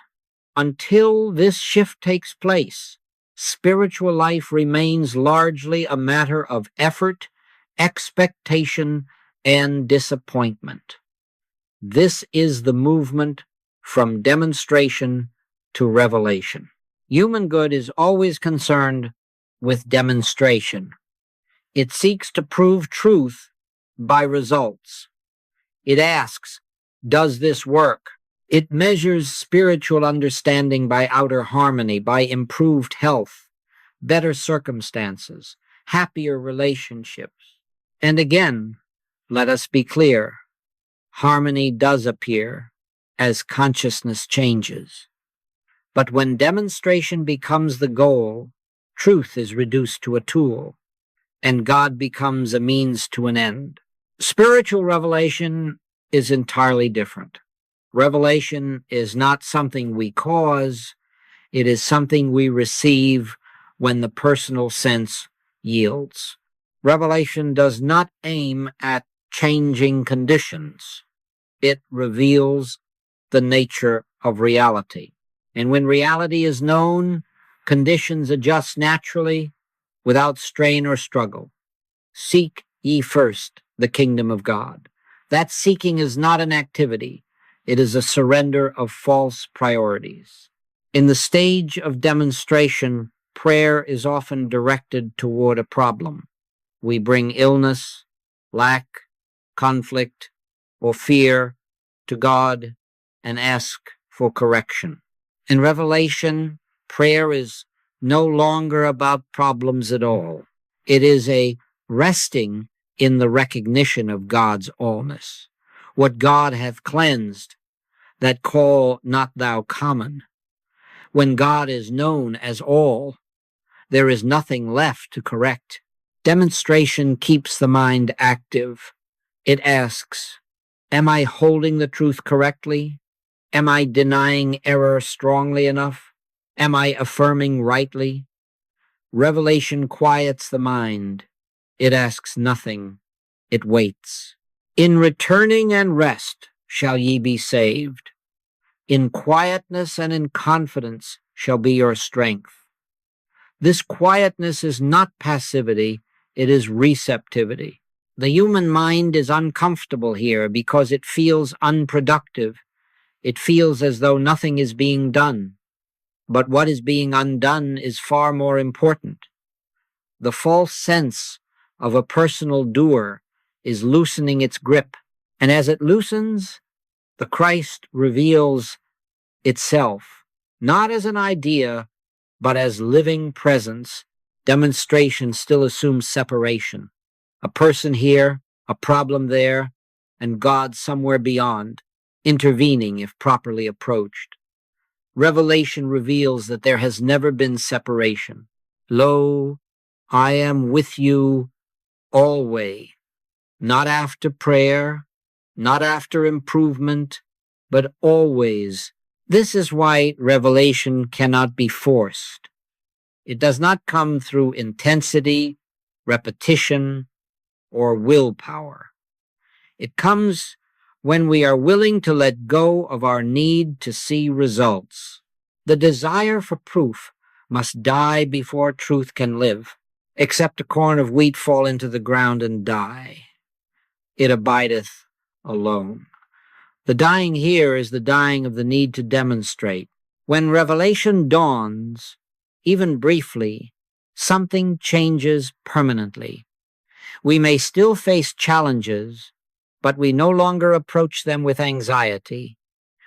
until this shift takes place, spiritual life remains largely a matter of effort, expectation, and disappointment. This is the movement from demonstration to revelation. Human good is always concerned with demonstration. It seeks to prove truth by results. It asks, does this work? It measures spiritual understanding by outer harmony, by improved health, better circumstances, happier relationships. And again, let us be clear, harmony does appear as consciousness changes. But when demonstration becomes the goal, truth is reduced to a tool, and God becomes a means to an end. Spiritual revelation is entirely different. Revelation is not something we cause, it is something we receive when the personal sense yields. Revelation does not aim at changing conditions. It reveals the nature of reality. And when reality is known, conditions adjust naturally without strain or struggle. Seek ye first the kingdom of God. That seeking is not an activity. It is a surrender of false priorities. In the stage of demonstration, prayer is often directed toward a problem. We bring illness, lack, conflict, or fear to God and ask for correction. In revelation, prayer is no longer about problems at all. It is a resting in the recognition of God's allness. What God hath cleansed, that call not thou common. When God is known as all, there is nothing left to correct. Demonstration keeps the mind active. It asks, am I holding the truth correctly? Am I denying error strongly enough? Am I affirming rightly? Revelation quiets the mind. It asks nothing. It waits. In returning and rest shall ye be saved. In quietness and in confidence shall be your strength. This quietness is not passivity, it is receptivity. The human mind is uncomfortable here because it feels unproductive. It feels as though nothing is being done. But what is being undone is far more important. The false sense of a personal doer is loosening its grip, and as it loosens, the Christ reveals itself, not as an idea, but as living presence. Demonstration still assumes separation. A person here, a problem there, and God somewhere beyond, intervening if properly approached. Revelation reveals that there has never been separation. Lo, I am with you always, not after prayer, not after improvement, but always. This is why revelation cannot be forced. It does not come through intensity, repetition, or willpower. It comes when we are willing to let go of our need to see results. The desire for proof must die before truth can live. Except a corn of wheat fall into the ground and die, it abideth alone. The dying here is the dying of the need to demonstrate. When revelation dawns, even briefly, something changes permanently. We may still face challenges, but we no longer approach them with anxiety.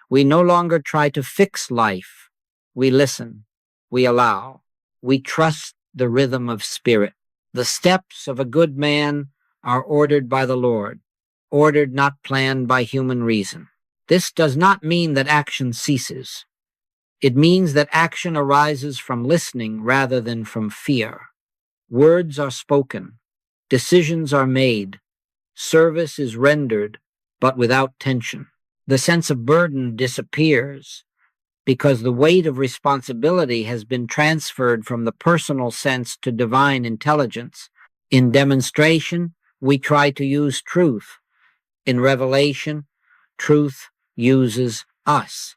We no longer try to fix life. We listen. We allow. We trust the rhythm of spirit. The steps of a good man are ordered by the Lord, ordered, not planned by human reason. This does not mean that action ceases. It means that action arises from listening rather than from fear. Words are spoken. Decisions are made. Service is rendered, but without tension. The sense of burden disappears because the weight of responsibility has been transferred from the personal sense to divine intelligence. In demonstration, we try to use truth. In revelation, truth uses us.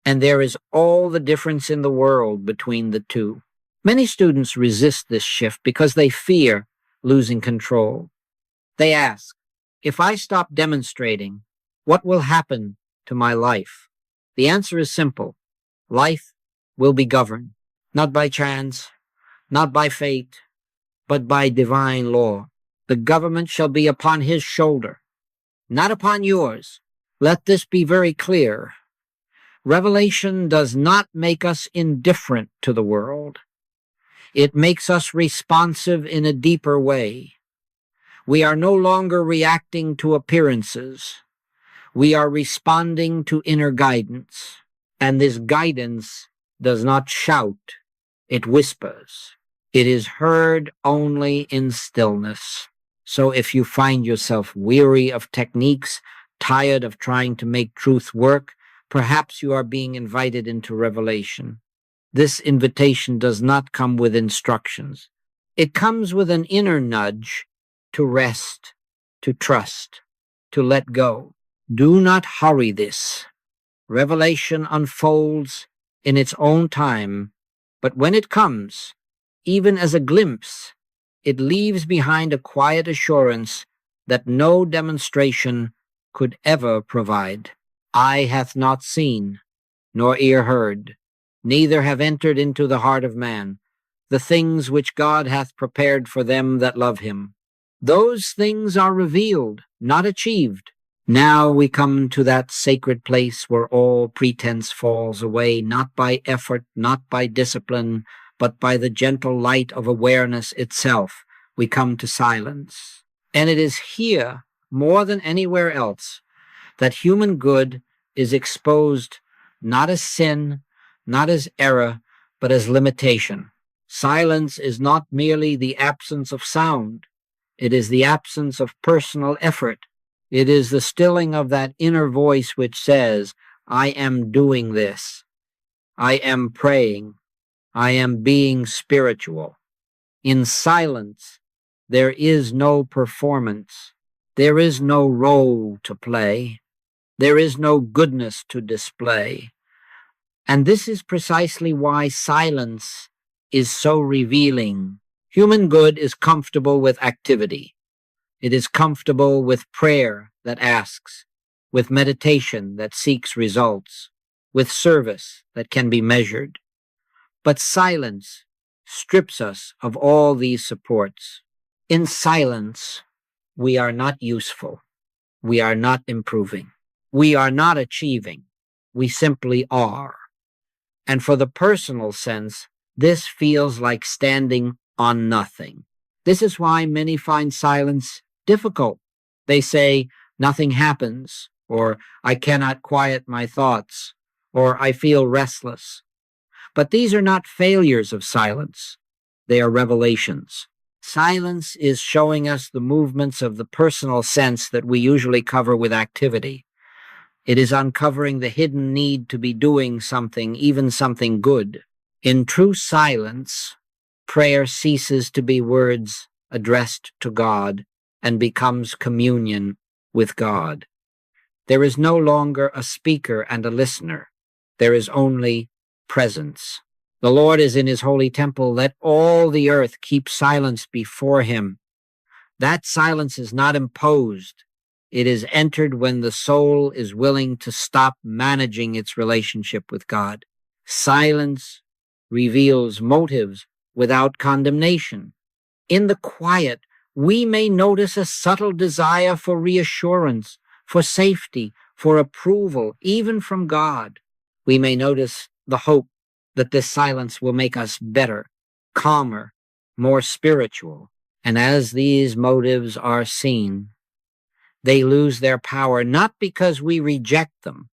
And there is all the difference in the world between the two. Many students resist this shift because they fear losing control. They ask, if I stop demonstrating, what will happen to my life? The answer is simple. Life will be governed, not by chance, not by fate, but by divine law. The government shall be upon his shoulder, not upon yours. Let this be very clear. Revelation does not make us indifferent to the world. It makes us responsive in a deeper way. We are no longer reacting to appearances. We are responding to inner guidance. And this guidance does not shout, it whispers. It is heard only in stillness. So if you find yourself weary of techniques, tired of trying to make truth work, perhaps you are being invited into revelation. This invitation does not come with instructions. It comes with an inner nudge to rest, to trust, to let go. Do not hurry this. Revelation unfolds in its own time, but when it comes, even as a glimpse, it leaves behind a quiet assurance that no demonstration could ever provide. Eye hath not seen, nor ear heard, neither have entered into the heart of man, the things which God hath prepared for them that love him. Those things are revealed, not achieved. Now we come to that sacred place where all pretense falls away, not by effort, not by discipline, but by the gentle light of awareness itself, we come to silence. And it is here, more than anywhere else, that human good is exposed not as sin, not as error, but as limitation. Silence is not merely the absence of sound. It is the absence of personal effort. It is the stilling of that inner voice which says, I am doing this. I am praying. I am being spiritual. In silence, there is no performance. There is no role to play. There is no goodness to display. And this is precisely why silence is so revealing. Human good is comfortable with activity. It is comfortable with prayer that asks, with meditation that seeks results, with service that can be measured. But silence strips us of all these supports. In silence, we are not useful. We are not improving. We are not achieving. We simply are. And for the personal sense, this feels like standing on nothing. This is why many find silence difficult. They say, nothing happens, or I cannot quiet my thoughts, or I feel restless. But these are not failures of silence. They are revelations. Silence is showing us the movements of the personal sense that we usually cover with activity. It is uncovering the hidden need to be doing something, even something good. In true silence, prayer ceases to be words addressed to God and becomes communion with God. There is no longer a speaker and a listener. There is only presence. The Lord is in his holy temple. Let all the earth keep silence before him. That silence is not imposed. It is entered when the soul is willing to stop managing its relationship with God. Silence reveals motives without condemnation. In the quiet, we may notice a subtle desire for reassurance, for safety, for approval, even from God. We may notice the hope that this silence will make us better, calmer, more spiritual. And as these motives are seen, they lose their power, not because we reject them,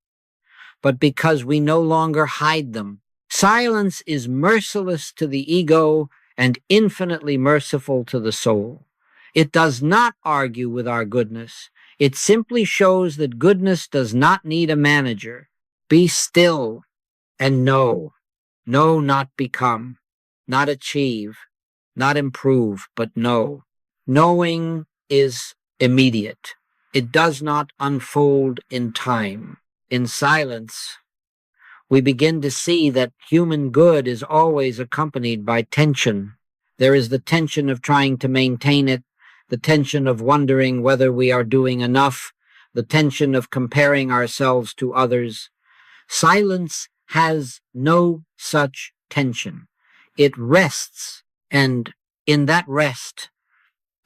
but because we no longer hide them. Silence is merciless to the ego and infinitely merciful to the soul. It does not argue with our goodness. It simply shows that goodness does not need a manager. Be still and know. Know, not become, not achieve, not improve, but know. Knowing is immediate. It does not unfold in time. In silence, we begin to see that human good is always accompanied by tension. There is the tension of trying to maintain it, the tension of wondering whether we are doing enough, the tension of comparing ourselves to others. Silence has no such tension. It rests, and in that rest,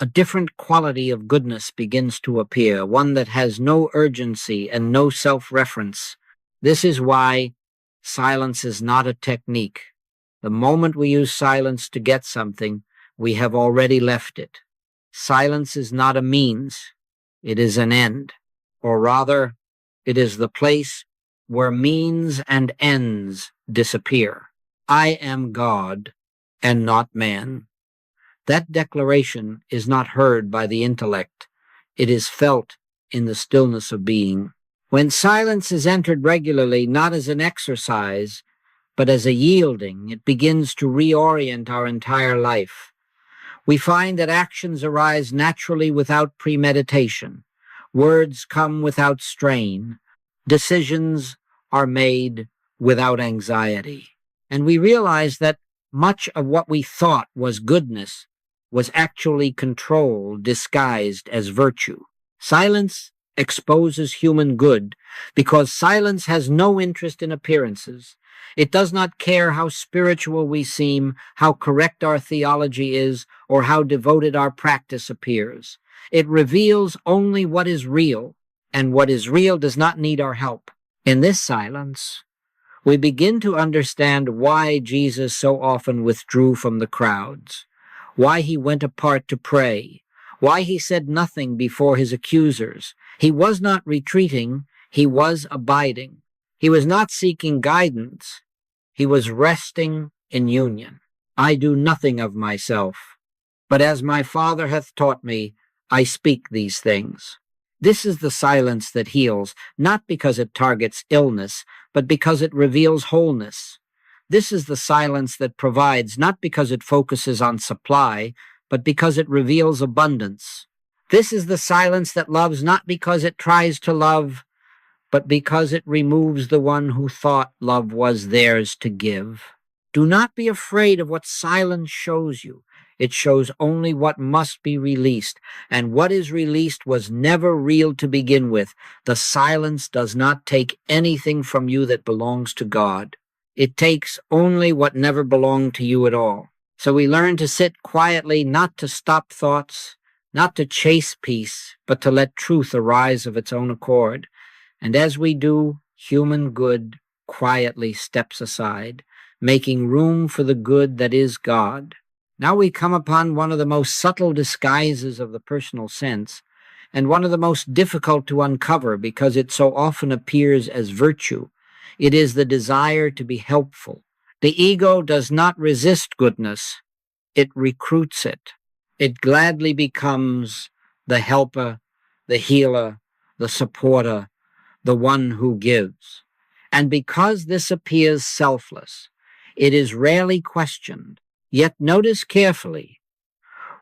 a different quality of goodness begins to appear, one that has no urgency and no self-reference. This is why silence is not a technique. The moment we use silence to get something, we have already left it. Silence is not a means. It is an end. Or rather, it is the place where means and ends disappear. I am God and not man. That declaration is not heard by the intellect. It is felt in the stillness of being. When silence is entered regularly, not as an exercise, but as a yielding, it begins to reorient our entire life. We find that actions arise naturally without premeditation. Words come without strain. Decisions are made without anxiety. And we realize that much of what we thought was goodness was actually control disguised as virtue. Silence exposes human good because silence has no interest in appearances. It does not care how spiritual we seem, how correct our theology is, or how devoted our practice appears. It reveals only what is real, and what is real does not need our help. In this silence, we begin to understand why Jesus so often withdrew from the crowds, why he went apart to pray, why he said nothing before his accusers. He was not retreating, he was abiding. He was not seeking guidance, he was resting in union. I do nothing of myself, but as my Father hath taught me, I speak these things. This is the silence that heals, not because it targets illness, but because it reveals wholeness. This is the silence that provides, not because it focuses on supply, but because it reveals abundance. This is the silence that loves, not because it tries to love, but because it removes the one who thought love was theirs to give. Do not be afraid of what silence shows you. It shows only what must be released, and what is released was never real to begin with. The silence does not take anything from you that belongs to God. It takes only what never belonged to you at all. So we learn to sit quietly, not to stop thoughts, not to chase peace, but to let truth arise of its own accord. And as we do, human good quietly steps aside, making room for the good that is God. Now we come upon one of the most subtle disguises of the personal sense, and one of the most difficult to uncover because it so often appears as virtue. It is the desire to be helpful. The ego does not resist goodness, it recruits it. It gladly becomes the helper, the healer, the supporter, the one who gives. And because this appears selfless, it is rarely questioned. Yet notice carefully,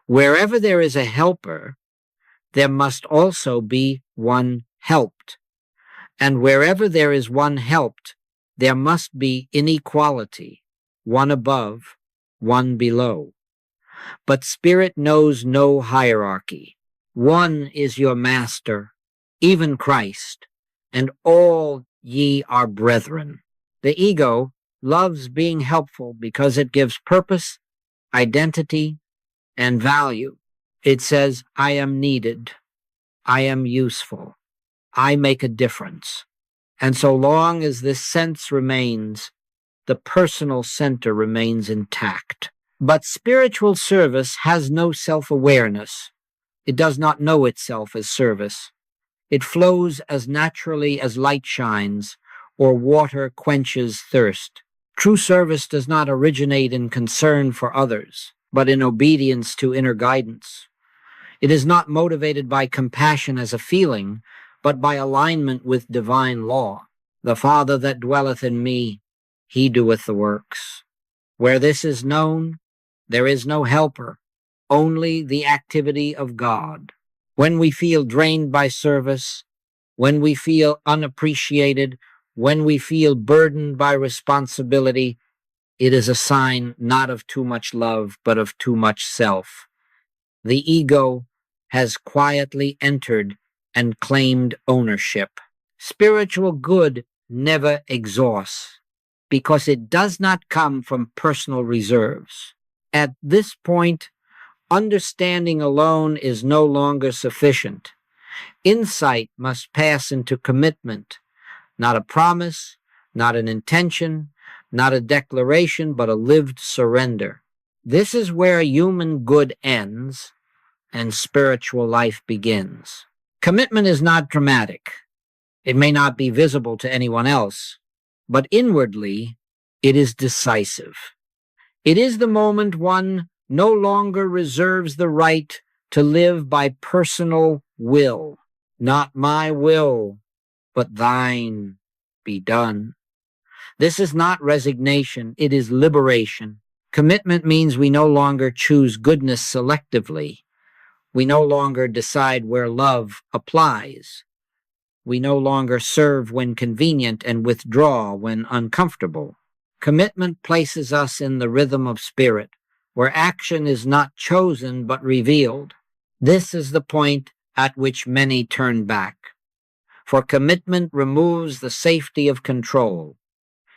wherever there is a helper, there must also be one helped. And wherever there is one helped, there must be inequality, one above, one below. But Spirit knows no hierarchy. One is your master, even Christ, and all ye are brethren. The ego loves being helpful because it gives purpose, identity, and value. It says, I am needed, I am useful, I make a difference. And so long as this sense remains, the personal center remains intact. But spiritual service has no self-awareness. It does not know itself as service. It flows as naturally as light shines, or water quenches thirst. True service does not originate in concern for others, but in obedience to inner guidance. It is not motivated by compassion as a feeling, but by alignment with divine law. The Father that dwelleth in me, he doeth the works. Where this is known, there is no helper, only the activity of God. When we feel drained by service, when we feel unappreciated, when we feel burdened by responsibility, it is a sign not of too much love, but of too much self. The ego has quietly entered and claimed ownership. Spiritual good never exhausts, because it does not come from personal reserves. At this point, understanding alone is no longer sufficient. Insight must pass into commitment, not a promise, not an intention, not a declaration, but a lived surrender. This is where human good ends and spiritual life begins. Commitment is not dramatic. It may not be visible to anyone else, but inwardly, it is decisive. It is the moment one no longer reserves the right to live by personal will. Not my will, but thine be done. This is not resignation, it is liberation. Commitment means we no longer choose goodness selectively. We no longer decide where love applies. We no longer serve when convenient and withdraw when uncomfortable. Commitment places us in the rhythm of spirit, where action is not chosen but revealed. This is the point at which many turn back. For commitment removes the safety of control.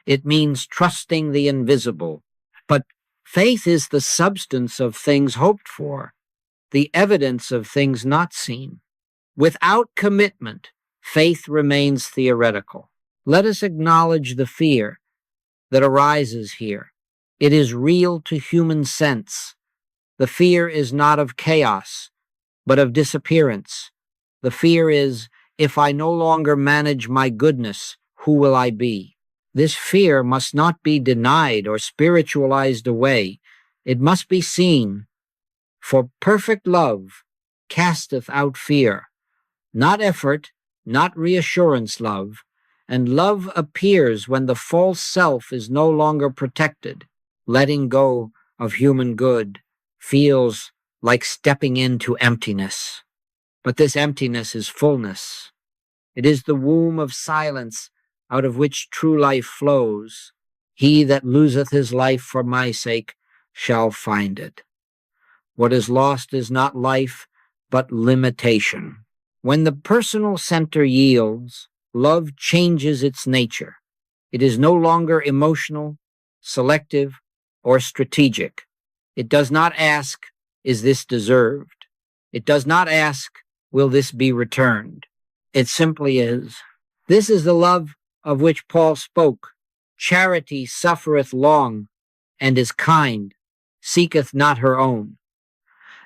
It means trusting the invisible. But faith is the substance of things hoped for, the evidence of things not seen. Without commitment, faith remains theoretical. Let us acknowledge the fear. that arises here. It is real to human sense. The fear is not of chaos, but of disappearance. The fear is, if I no longer manage my goodness, who will I be? This fear must not be denied or spiritualized away. It must be seen. For perfect love casteth out fear, not effort, not reassurance love, and love appears when the false self is no longer protected. Letting go of human good feels like stepping into emptiness. But this emptiness is fullness. It is the womb of silence out of which true life flows. He that loseth his life for my sake shall find it. What is lost is not life, but limitation. When the personal center yields, love changes its nature. It is no longer emotional, selective, or strategic. It does not ask, is this deserved? It does not ask, will this be returned? It simply is. This is the love of which Paul spoke. Charity suffereth long, and is kind, seeketh not her own.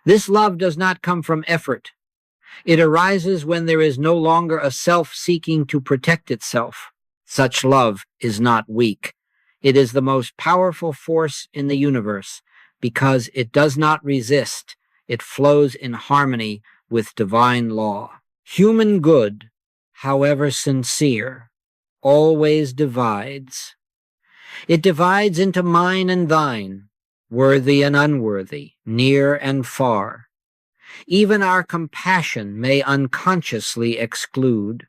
This love does not come from effort. It arises when there is no longer a self seeking to protect itself. Such love is not weak. It is the most powerful force in the universe because it does not resist. It flows in harmony with divine law. Human good, however sincere, always divides. It divides into mine and thine, worthy and unworthy, near and far. Even our compassion may unconsciously exclude,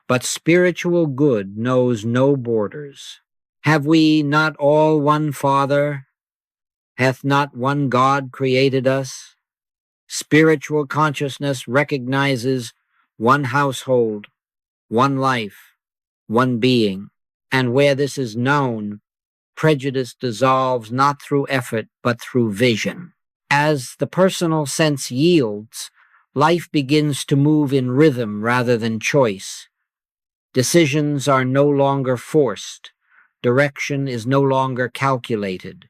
but spiritual good knows no borders. Have we not all one Father? Hath not one God created us? Spiritual consciousness recognizes one household, one life, one being, and where this is known, prejudice dissolves not through effort but through vision. As the personal sense yields, life begins to move in rhythm rather than choice. Decisions are no longer forced. Direction is no longer calculated.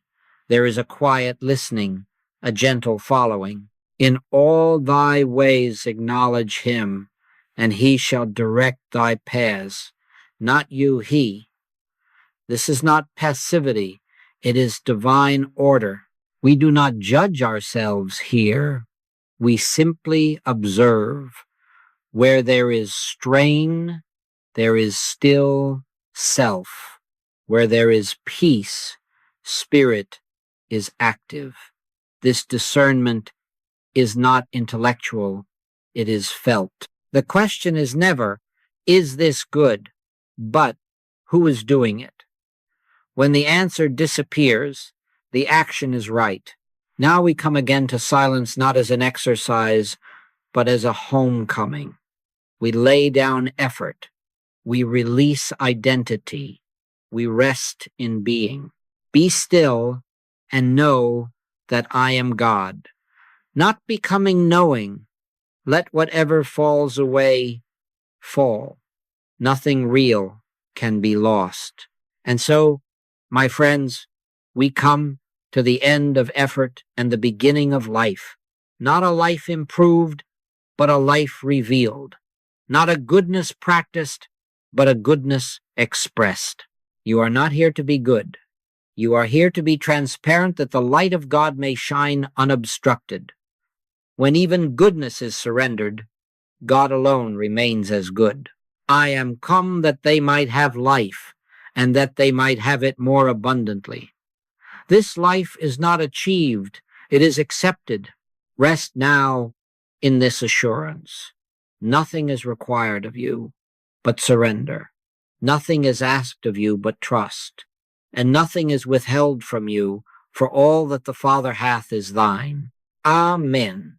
There is a quiet listening, a gentle following. In all thy ways acknowledge him, and he shall direct thy paths. Not you, he. This is not passivity. It is divine order. We do not judge ourselves here. We simply observe. Where there is strain, there is still self. Where there is peace, spirit is active. This discernment is not intellectual, it is felt. The question is never, is this good? But, who is doing it? When the answer disappears, the action is right. Now we come again to silence not as an exercise, but as a homecoming. We lay down effort. We release identity. We rest in being. Be still and know that I am God. Not becoming knowing. Let whatever falls away fall. Nothing real can be lost. And so, my friends, we come to the end of effort and the beginning of life. Not a life improved, but a life revealed. Not a goodness practiced, but a goodness expressed. You are not here to be good. You are here to be transparent that the light of God may shine unobstructed. When even goodness is surrendered, God alone remains as good. I am come that they might have life, and that they might have it more abundantly. This life is not achieved, it is accepted. Rest now in this assurance. Nothing is required of you but surrender. Nothing is asked of you but trust. And nothing is withheld from you, for all that the Father hath is thine. Amen.